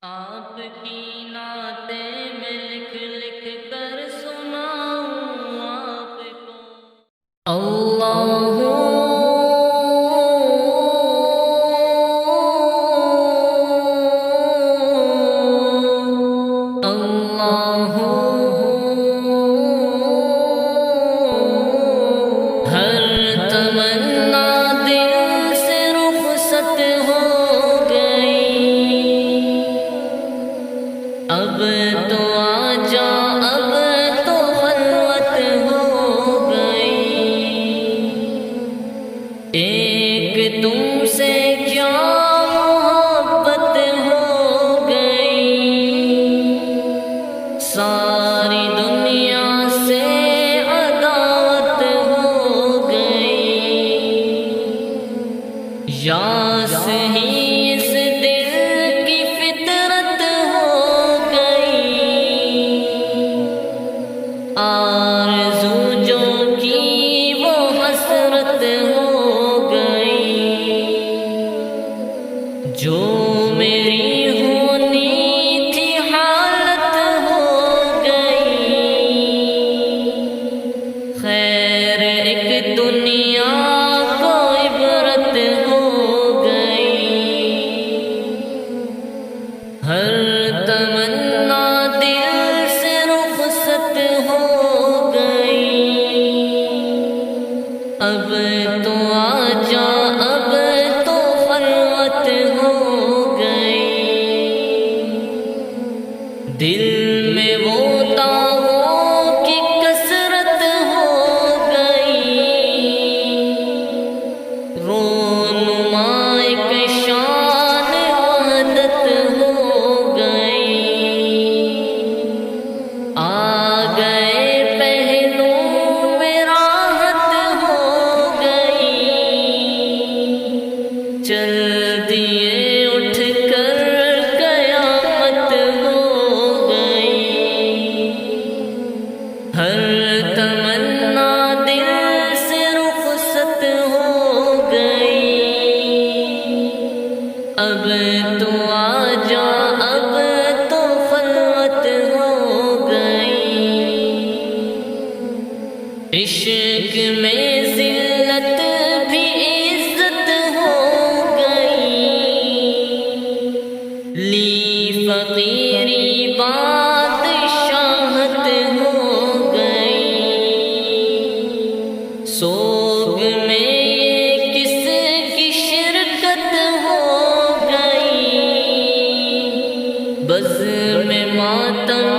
آپ کی نعتیں میں لکھ لکھ کر سناؤں آپ کو۔ اللہ اللہ ہر تمنا دل سے رخصت ہو گئی، اب تو آجا اب تو خلوت ہو گئی، ایک تم سے کیا محبت ہو گئی، ساری دنیا سے عداوت ہو گئی، یاس ہی اس دل کی فطرت ہو گئی، آرزو جو کی وہ حسرت ہو گئی، جو میری ہونی تھی حالت ہو گئی، خیر ایک دنیا کو عبرت ہو گئی، ہر تمنا دل سے رخصت ہو گئی، اب تو آجا اب تو خلوت ہو گئی، دل میں وہ داغوں کی کثرت ہو گئی، رونما ایک شان وحدت ہو گئی، آ گئے پہلو میں راحت ہو گئی، چل دیے اٹھ کر قیامت ہو گئی، ہر تمنا دل سے رخصت ہو گئی، اب تو آجا اب تو خلوت ہو گئی، عشق میں ذلت بھی عزت ہو گئی، لی فقیری بادشاہت ہو گئی، سوگ میں یہ کس کی شرکت ہو گئی، بزم میں ماتم